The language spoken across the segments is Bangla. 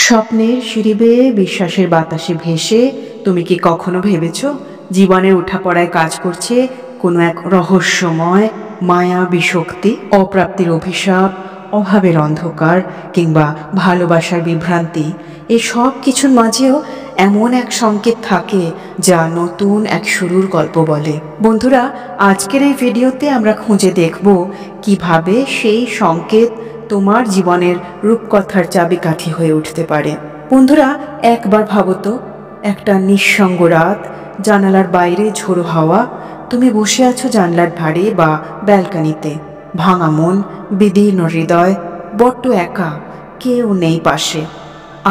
স্বপ্নের সিঁড়ি বেয়ে বিশ্বাসের বাতাসে ভেসে তুমি কি কখনো ভেবেছ জীবনের উঠাপড়ায় কাজ করছে কোনো এক রহস্যময় মায়াবী শক্তি? অপ্রাপ্তির অভিশাপ, অভাবের অন্ধকার কিংবা ভালোবাসার বিভ্রান্তি, এই সব কিছুর মাঝেও এমন এক সংকেত থাকে যা নতুন এক শুরুর গল্প বলে। বন্ধুরা, আজকের এই ভিডিওতে আমরা খুঁজে দেখব কিভাবে সেই সংকেত তোমার জীবনের রূপকথার চাবিকাঠি হয়ে উঠতে পারে। বন্ধুরা, একবার ভাবো তো, একটা নিঃসঙ্গ রাত, জানালার বাইরে ঝোড়ো হাওয়া, তুমি বসে আছো জানলার ধারে বা ব্যালকনিতে, ভাঙা মন, বিদীর্ণ হৃদয়, বড্ড একা, কেউ নেই পাশে।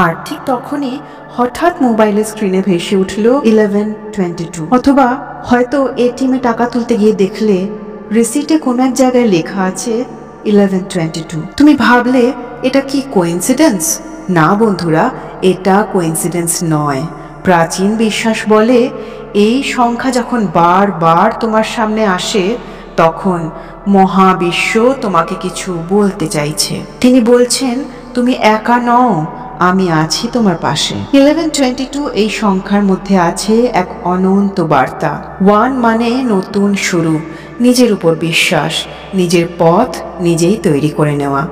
আর ঠিক তখনই হঠাৎ মোবাইলের স্ক্রিনে ভেসে উঠল 11:22। অথবা হয়তো এটিএমে টাকা তুলতে গিয়ে দেখলে রিসিটে কোনো এক জায়গায় লেখা আছে 11:22। তুমি ভাবলে এটা কি কোইন্সিডেন্স? না বন্ধুরা, এটা কোইন্সিডেন্স নয়। প্রাচীন বিশ্বাস বলে এই সংখ্যা যখন বারবার তোমার সামনে আসে তখন মহাবিশ্ব তোমাকে কিছু বলতে চাইছে। তিনি বলছেন, তুমি একা নও, আমি আছি তোমার পাশে। 11:22 এই সংখ্যার মধ্যে আছে এক অনন্ত বার্তা। 1 মানে নতুন শুরু, নিজের উপর বিশ্বাস, নিজের পথ নিজেই তৈরি করে নেওয়া।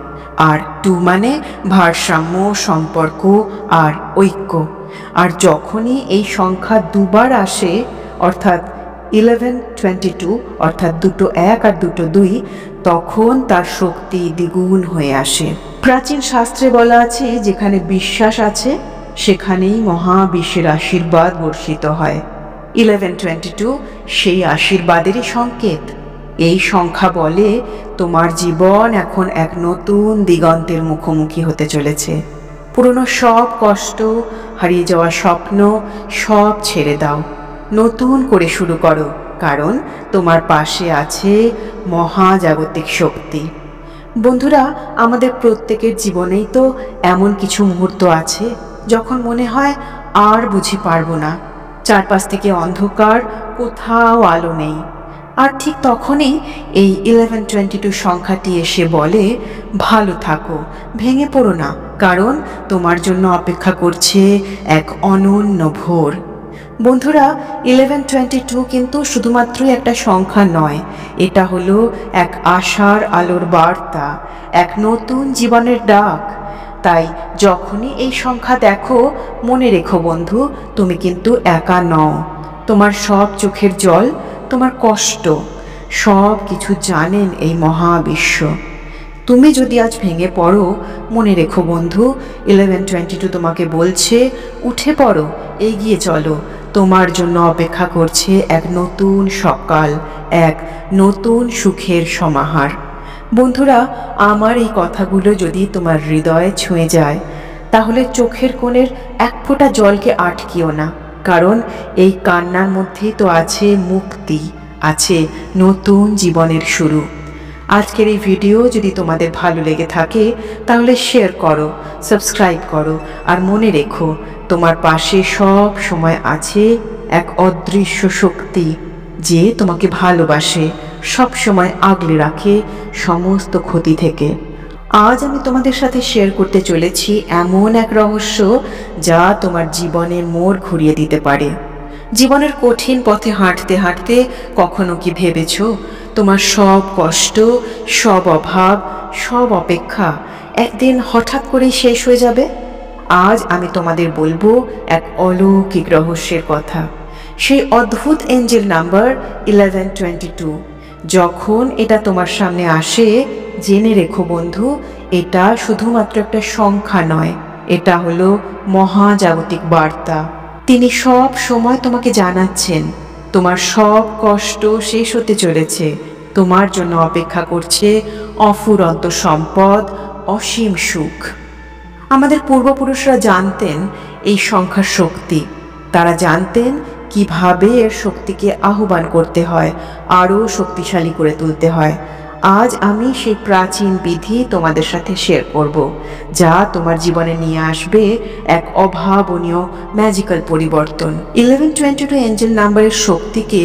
আর 2 মানে ভারসাম্য, সম্পর্ক আর ঐক্য। আর যখনই এই সংখ্যা দুবার আসে, অর্থাৎ 11:22, অর্থাৎ দুটো 1 আর দুটো 2, তখন তার শক্তি দ্বিগুণ হয়ে আসে। প্রাচীন শাস্ত্রে বলা আছে, যেখানে বিশ্বাস আছে সেখানেই মহাবিশ্বের আশীর্বাদ বর্ষিত হয়। 11:22 সেই আশীর্বাদেরই সংকেত। এই সংখ্যা বলে তোমার জীবন এখন এক নতুন দিগন্তের মুখোমুখি হতে চলেছে। পুরনো সব কষ্ট, হারিয়ে যাওয়া স্বপ্ন সব ছেড়ে দাও, নতুন করে শুরু করো, কারণ তোমার পাশে আছে মহাজাগতিক শক্তি। বন্ধুরা, আমাদের প্রত্যেকের জীবনেই তো এমন কিছু মুহূর্ত আছে যখন মনে হয় আর বুঝি পারবো না, চারপাশ থেকে অন্ধকার, কোথাও আলো নেই। আর ঠিক তখনই এই 11:22 সংখ্যাটি এসে বলে, ভালো থাকো, ভেঙে পড়ো না, কারণ তোমার জন্য অপেক্ষা করছে এক অনন্য ভোর। বন্ধুরা, 11:22 কিন্তু শুধুমাত্রই একটা সংখ্যা নয়, এটা হলো এক আশার আলোর বার্তা, এক নতুন জীবনের ডাক। তাই যখনই এই সংখ্যা দেখো, মনে রেখো বন্ধু, তুমি কিন্তু একা নও। তোমার সব চোখের জল, তোমার কষ্ট, সব কিছু জানেন এই মহাবিশ্ব। তুমি যদি আজ ভেঙে পড়ো, মনে রেখো বন্ধু, 11:22 তোমাকে বলছে, উঠে পড়ো, এগিয়ে চলো, তোমার জন্য অপেক্ষা করছে এক নতুন সকাল, এক নতুন সুখের সমাহার। বন্ধুরা, আমার এই কথাগুলো যদি তোমার হৃদয়ে ছুঁয়ে যায়, তাহলে চোখের কোণের এক ফোঁটা জলকে আটকিও না, কারণ এই কান্নার মধ্যেই তো আছে মুক্তি, আছে নতুন জীবনের শুরু। আজকের এই ভিডিও যদি তোমাদের ভালো লেগে থাকে তাহলে শেয়ার করো, সাবস্ক্রাইব করো, আর মনে রেখো, তোমার পাশে সব সময় আছে এক অদৃশ্য শক্তি যে তোমাকে ভালোবাসে, সব সময় আগলে রাখে সমস্ত ক্ষতি থেকে। আজ আমি তোমাদের সাথে শেয়ার করতে চলেছি এমন এক রহস্য যা তোমার জীবনের মোড় ঘুরিয়ে দিতে পারে। জীবনের কঠিন পথে হাঁটতে হাঁটতে কখনো কি ভেবেছ তোমার সব কষ্ট, সব অভাব, সব অপেক্ষা একদিন হঠাৎ করেই শেষ হয়ে যাবে? আজ আমি তোমাদের বলবো এক অলৌকিক রহস্যের কথা, সেই অদ্ভুত এঞ্জেল নাম্বার 11:22। যখন এটা তোমার সামনে আসে, জেনে রেখো বন্ধু, এটা শুধুমাত্র একটা সংখ্যা নয়, এটা হলো মহাজাগতিক বার্তা। তিনি সব সময় তোমাকে জানাচ্ছেন, তোমার সব কষ্ট শেষ হতে চলেছে, তোমার জন্য অপেক্ষা করছে অফুরন্ত সম্পদ, অসীম সুখ। আমাদের পূর্বপুরুষরা জানতেন এই সংখ্যার শক্তি, তারা জানতেন কিভাবে এর শক্তিকে আহ্বান করতে হয়, আরও শক্তিশালী করে তুলতে হয়। আজ আমি সেই প্রাচীন বিধি তোমাদের সাথে শেয়ার করব, যা তোমার জীবনে নিয়ে আসবে এক অভাবনীয় ম্যাজিক্যাল পরিবর্তন। 11:22 এঞ্জেল নাম্বারের শক্তিকে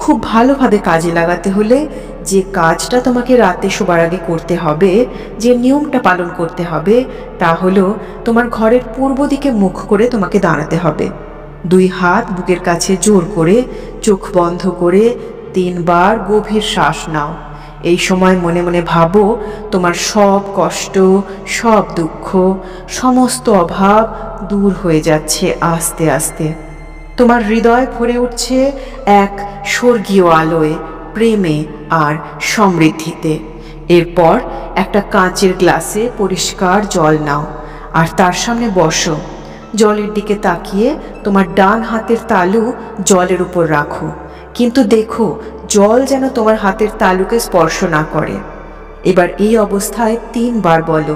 খুব ভালোভাবে কাজে লাগাতে হলে যে কাজটা তোমাকে রাতে শোবার আগে করতে হবে, যে নিয়মটা পালন করতে হবে, তা হলো তোমার ঘরের পূর্ব দিকে মুখ করে তোমাকে দাঁড়াতে হবে। 2 হাত বুকের কাছে জোর করে চোখ বন্ধ করে 3 বার গভীর শ্বাস নাও। এই সময় মনে মনে ভাবো তোমার সব কষ্ট, সব দুঃখ, সমস্ত অভাব দূর হয়ে যাচ্ছে আস্তে আস্তে। তোমার হৃদয় ভরে উঠছে এক স্বর্গীয় আলোয়, প্রেমে আর সমৃদ্ধিতে। এরপর একটা কাঁচের গ্লাসে পরিষ্কার জল নাও আর তার সামনে বসো। জলের দিকে তাকিয়ে তোমার ডান হাতের তালু জলের উপর রাখো, কিন্তু দেখো জল যেন তোমার হাতের তালুকে স্পর্শ না করে। এবার এই অবস্থায় 3 বার বলো,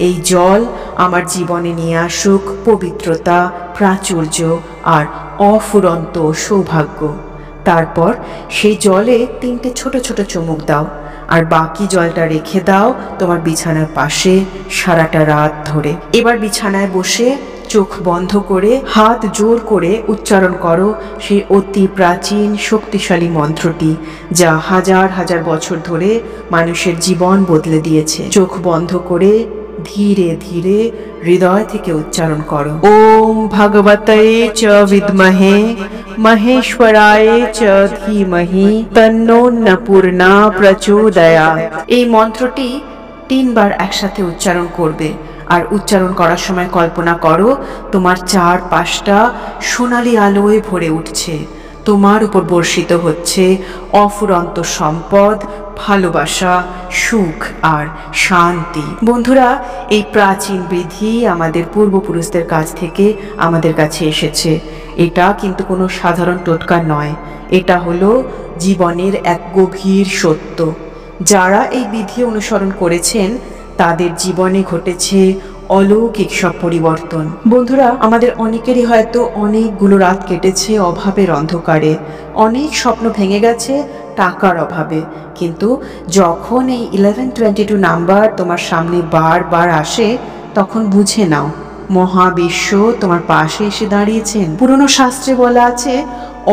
এই জল আমার জীবনে নিয়ে আসুক পবিত্রতা, প্রাচুর্য আর অফুরন্ত সৌভাগ্য। তারপর সেই জলে 3টে ছোট ছোট চুমুক দাও আর বাকি জলটা রেখে দাও তোমার বিছানার পাশে সারাটা রাত ধরে। এবার বিছানায় বসে চোখ বন্ধ করে হাত জোর করে উচ্চারণ করো সেই অতি প্রাচীন শক্তিশালী মন্ত্রটি, যা হাজার হাজার বছর ধরে মানুষের জীবন বদলে দিয়েছে। চোখ বন্ধ করে ধীরে ধীরে হৃদয় থেকে উচ্চারণ করো, ওম ভগবতে চ বিদ্মহে মহেশ্বরায় চ ধীমহি তন্নো অন্নপূর্ণা প্রচোদয়াৎ। এই মন্ত্রটি 3 বার একসাথে উচ্চারণ করবে। আর উচ্চারণ করার সময় কল্পনা করো তোমার চারপাশটা সোনালী আলোয় ভরে উঠছে, তোমার উপর বর্ষিত হচ্ছে অফুরন্ত সম্পদ, ভালোবাসা, সুখ আর শান্তি। বন্ধুরা, এই প্রাচীন বিধি আমাদের পূর্বপুরুষদের কাছ থেকে আমাদের কাছে এসেছে। এটা কিন্তু কোনো সাধারণ টোটকা নয়, এটা হলো জীবনের এক গভীর সত্য। যারা এই বিধি অনুসরণ করেছেন তাদের জীবনে ঘটেছে অলৌকিক সব পরিবর্তন। বন্ধুরা, আমাদের অনেকেরই হয়তো অনেকগুলো রাত কেটেছে অভাবের অন্ধকারে, অনেক স্বপ্ন ভেঙে গেছে টাকার অভাবে। কিন্তু যখন এই 1122 নাম্বার তোমার সামনে বারবার আসে, তখন বুঝে নাও মহাবিশ্ব তোমার পাশে এসে দাঁড়িয়েছেন। পুরনো শাস্ত্রে বলা আছে,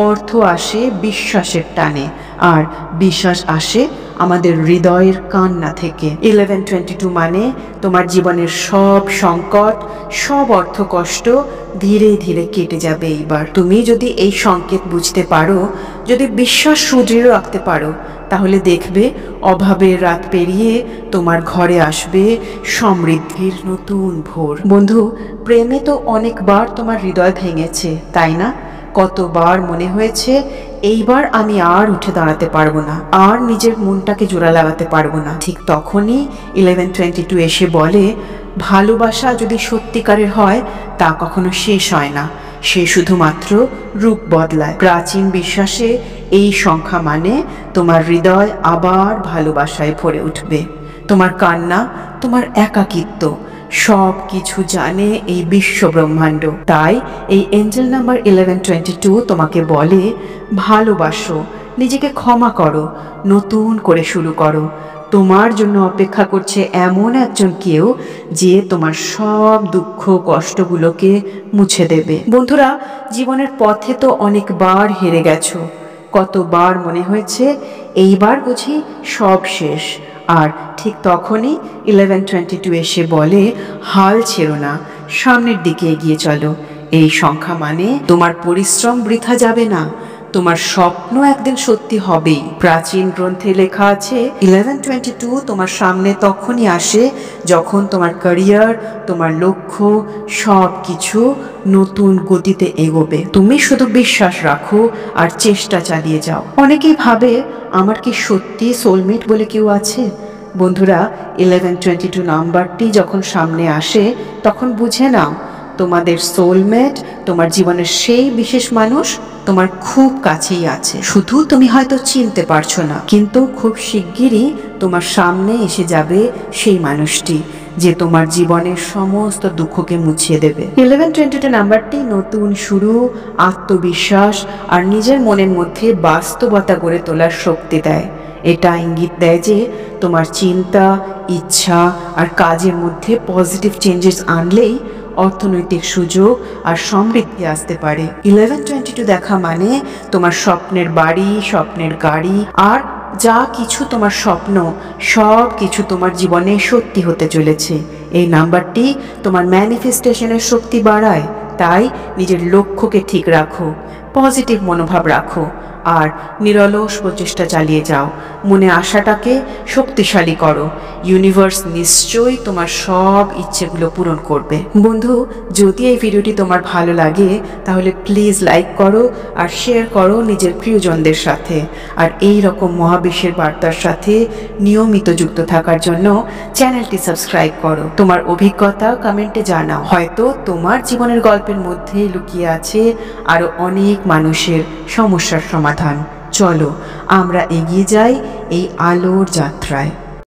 অর্থ আসে বিশ্বাসের টানে, আর বিশ্বাস আসে আমাদের হৃদয়ের কান্না থেকে। 1122 মানে তোমার জীবনের সব সংকট, সব অর্থ কষ্ট ধীরে ধীরে কেটে যাবে। এইবার তুমি যদি এই সংকেত বুঝতে পারো, যদি বিশ্বাস সুদৃঢ় রাখতে পারো, তাহলে দেখবে অভাবের রাত পেরিয়ে তোমার ঘরে আসবে সমৃদ্ধির নতুন ভোর। বন্ধু, প্রেমে তো অনেকবার তোমার হৃদয় ভেঙেছে, তাই না? কতবার মনে হয়েছে এইবার আমি আর উঠে দাঁড়াতে পারবো না, আর নিজের মনটাকে জোড়া লাগাতে পারবো না। ঠিক তখনই 1122 এসে বলে, ভালোবাসা যদি সত্যিকারের হয় তা কখনো শেষ হয় না, সে শুধুমাত্র রূপ বদলায়। প্রাচীন বিশ্বাসে এই সংখ্যা মানে তোমার হৃদয় আবার ভালোবাসায় ভরে উঠবে। তোমার কান্না, তোমার একাকিত্ব সব কিছু জানে এই বিশ্ব ব্রহ্মাণ্ড। তাই এই এঞ্জেল নাম্বার 1122 তোমাকে বলে, ভালোবাসো, নিজেকে ক্ষমা করো, নতুন করে শুরু করো। তোমার জন্য অপেক্ষা করছে এমন একজন কেউ যে তোমার সব দুঃখ কষ্টগুলোকে মুছে দেবে। বন্ধুরা, জীবনের পথে তো অনেকবার হেরে গেছো, কতবার মনে হয়েছে এইবার বুঝি সব শেষ। আর ঠিক তখনই 1122 এসে বলে, হাল ছেড়ো না, সামনের দিকে এগিয়ে চলো। এই সংখ্যা মানে তোমার পরিশ্রম বৃথা যাবে না, তোমার স্বপ্ন একদিন সত্যি হবেই। প্রাচীন গ্রন্থে লেখা আছে 1122 তোমার সামনে তখনই আসে যখন তোমার ক্যারিয়ার, তোমার লক্ষ্য সব কিছু নতুন গতিতে এগোবে। তুমি শুধু বিশ্বাস রাখো আর চেষ্টা চালিয়ে যাও। অনেকেই ভাবে, আমার কি সত্যি সোলমেট বলে কেউ আছে? বন্ধুরা, 1122 নাম্বারটি যখন সামনে আসে তখন বুঝে নাও তোমাদের সোলমেট, তোমার জীবনের সেই বিশেষ মানুষ তোমার খুব কাছেই আছে। শুধু তুমি হয়তো চিনতে পারছো না, কিন্তু খুব শিগগিরই তোমার সামনে এসে যাবে সেই মানুষটি যে তোমার জীবনের সমস্ত দুঃখকে মুছিয়ে দেবে। 1122 নাম্বারটি নতুন শুরু, আত্মবিশ্বাস আর নিজের মনের মধ্যে বাস্তবতা গড়ে তোলার শক্তি দেয়। এটা ইঙ্গিত দেয় যে তোমার চিন্তা, ইচ্ছা আর কাজের মধ্যে পজিটিভ চেঞ্জেস আনলেই অর্থনৈতিক সুযোগ আর সমৃদ্ধি আসতে পারে। 1122 দেখা মানে তোমার স্বপ্নের বাড়ি, স্বপ্নের গাড়ি আর যা কিছু তোমার স্বপ্ন সব কিছু তোমার জীবনে সত্যি হতে চলেছে। এই নাম্বারটি তোমার ম্যানিফেস্টেশনের শক্তি বাড়ায়। তাই নিজের লক্ষ্যকে ঠিক রাখো, পজিটিভ মনোভাব রাখো আর নিরলস প্রচেষ্টা চালিয়ে যাও। মনে আশাটাকে শক্তিশালী করো। ইউনিভার্স নিশ্চয়ই তোমার সব ইচ্ছেগুলো পূরণ করবে। বন্ধু, যদি এই ভিডিওটি তোমার ভালো লাগে তাহলে প্লিজ লাইক করো আর শেয়ার করো নিজের প্রিয়জনদের সাথে। আর এই রকম মহাবিশ্বের বার্তার সাথে নিয়মিত যুক্ত থাকার জন্য চ্যানেলটি সাবস্ক্রাইব করো। তোমার অভিজ্ঞতা কমেন্টে জানাও। হয়তো তোমার জীবনের গল্পের মধ্যে লুকিয়ে আছে আরও অনেক মানুষের সমস্যার সমাধান। চলো আমরা এগিয়ে যাই এই আলোর যাত্রায়।